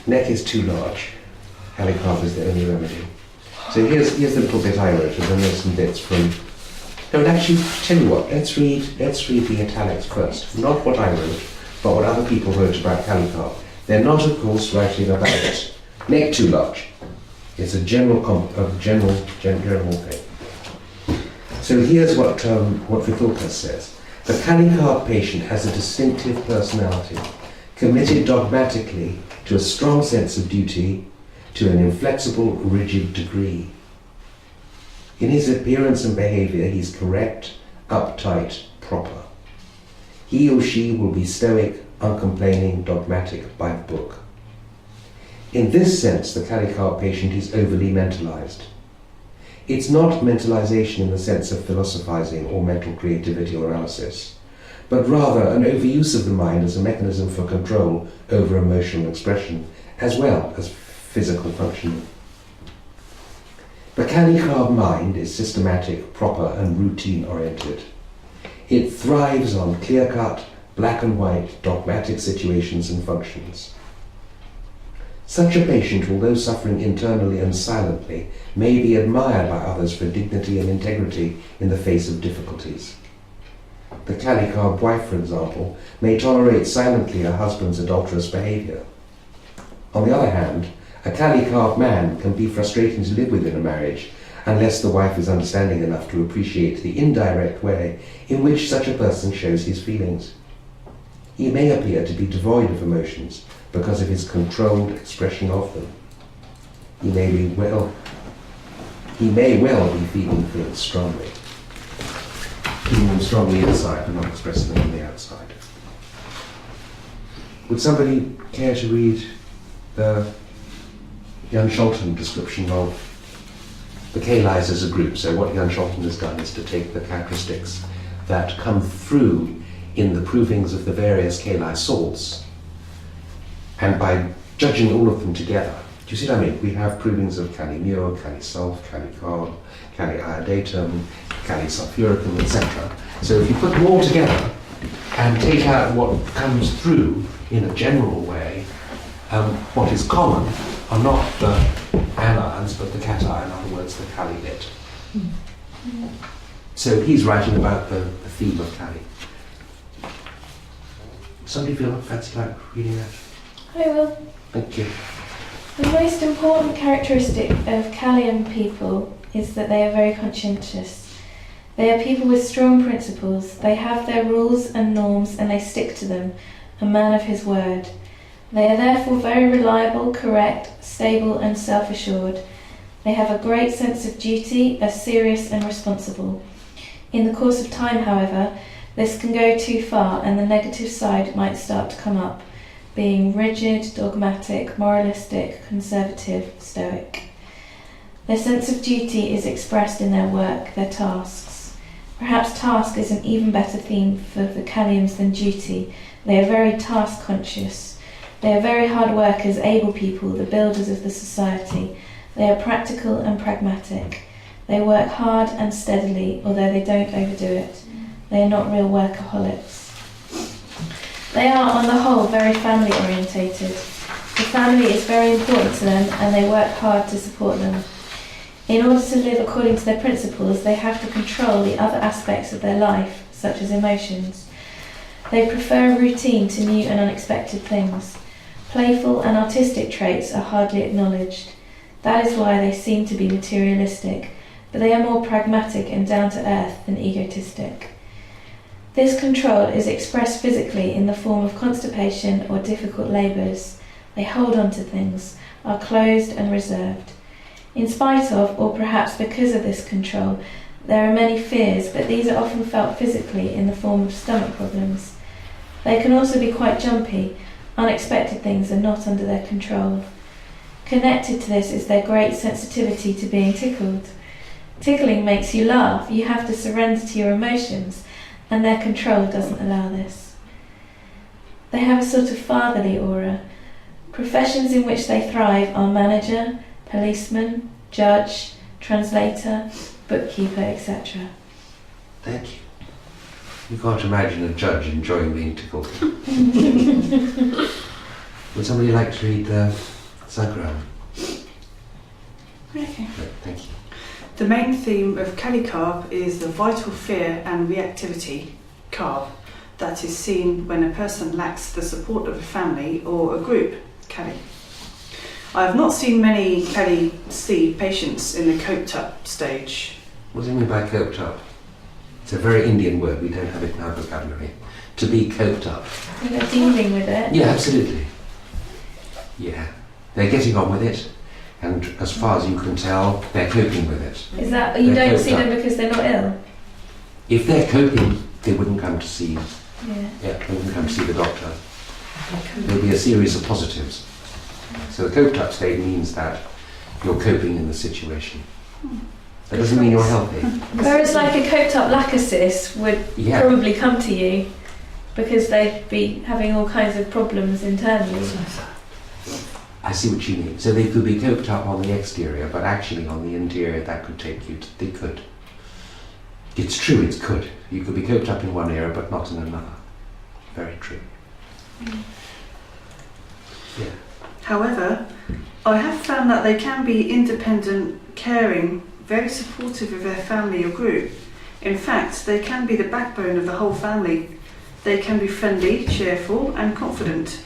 Neck is too large. Kali carb is the only remedy. So here's the little bit I wrote, and then there's some bits from... No, and actually, tell you what, let's read the italics first. Not what I wrote, but what other people wrote about Kali carb. They're not, of course, writing about it. Neck too large. It's a general thing. So here's what Vithoulkas says. The Kali carb patient has a distinctive personality, committed dogmatically to a strong sense of duty, to an inflexible, rigid degree. In his appearance and behaviour, he's correct, uptight, proper. He or she will be stoic, uncomplaining, dogmatic by book. In this sense, the Kali carb patient is overly mentalized. It's not mentalization in the sense of philosophizing or mental creativity or analysis, but rather an overuse of the mind as a mechanism for control over emotional expression, as well as physical functioning. The Kali carb mind is systematic, proper, and routine-oriented. It thrives on clear-cut, black and white, dogmatic situations and functions. Such a patient, although suffering internally and silently, may be admired by others for dignity and integrity in the face of difficulties. The Kali carb wife, for example, may tolerate silently her husband's adulterous behaviour. On the other hand, a Kali carb man can be frustrating to live with in a marriage unless the wife is understanding enough to appreciate the indirect way in which such a person shows his feelings. He may appear to be devoid of emotions because of his controlled expression of them. He may well be feeling things strongly. Feeling them strongly inside but not expressing them on the outside. Would somebody care to read the Jan Scholten description of the Kalis as a group? So what Jan Scholten has done is to take the characteristics that come through in the provings of the various Kali salts, and by judging all of them together, do you see what I mean? We have provings of Kali mure, Kali sulf, Kali carb, Kali iodatum, Kali sulfuricum, etc. So if you put them all together and take out what comes through in a general way, what is common are not the anions but the cation, in other words, the Kali bit. So he's writing about the theme of Kali. Somebody feel fancy like reading that? I will. Thank you. The most important characteristic of Kalian people is that they are very conscientious. They are people with strong principles. They have their rules and norms and they stick to them, a man of his word. They are therefore very reliable, correct, stable and self-assured. They have a great sense of duty, are serious and responsible. In the course of time, however, this can go too far and the negative side might start to come up, being rigid, dogmatic, moralistic, conservative, stoic. Their sense of duty is expressed in their work, their tasks. Perhaps task is an even better theme for the Kalians than duty. They are very task conscious. They are very hard workers, able people, the builders of the society. They are practical and pragmatic. They work hard and steadily, although they don't overdo it. They are not real workaholics. They are, on the whole, very family orientated. The family is very important to them and they work hard to support them. In order to live according to their principles, they have to control the other aspects of their life, such as emotions. They prefer routine to new and unexpected things. Playful and artistic traits are hardly acknowledged. That is why they seem to be materialistic, but they are more pragmatic and down to earth than egotistic. This control is expressed physically in the form of constipation or difficult labours. They hold on to things, are closed and reserved. In spite of, or perhaps because of this control, there are many fears, but these are often felt physically in the form of stomach problems. They can also be quite jumpy. Unexpected things are not under their control. Connected to this is their great sensitivity to being tickled. Tickling makes you laugh. You have to surrender to your emotions, and their control doesn't allow this. They have a sort of fatherly aura. Professions in which they thrive are manager, policeman, judge, translator, bookkeeper, etc. Thank you. You can't imagine a judge enjoying being tickled. Would somebody like to read the Sankaran. Okay. Right, thank you. The main theme of Kali Carb is the vital fear and reactivity carb that is seen when a person lacks the support of a family or a group, Kali. I have not seen many Kali C patients in the coped up stage. What do you mean by coped up? It's a very Indian word, we don't have it in our vocabulary. To be coped up. They're dealing with it. Yeah, absolutely. Yeah. They're getting on with it, and as far as you can tell, they're coping with it. Is that you They're don't coped see them up. because they're not ill? If they're coping, they wouldn't come to see Yeah. they wouldn't come to see the doctor. There'll be a series of positives. So the coped up state means that you're coping in the situation. That doesn't mean you're healthy. Whereas like a coped up lacosis would Yeah. probably come to you because they'd be having all kinds of problems internally. I see what you mean. So they could be coped up on the exterior, but actually on the interior that could take you to, they could. It's true, it could. You could be coped up in one area, but not in another. Very true. Yeah. However, I have found that they can be independent, caring, very supportive of their family or group. In fact, they can be the backbone of the whole family. They can be friendly, cheerful and confident.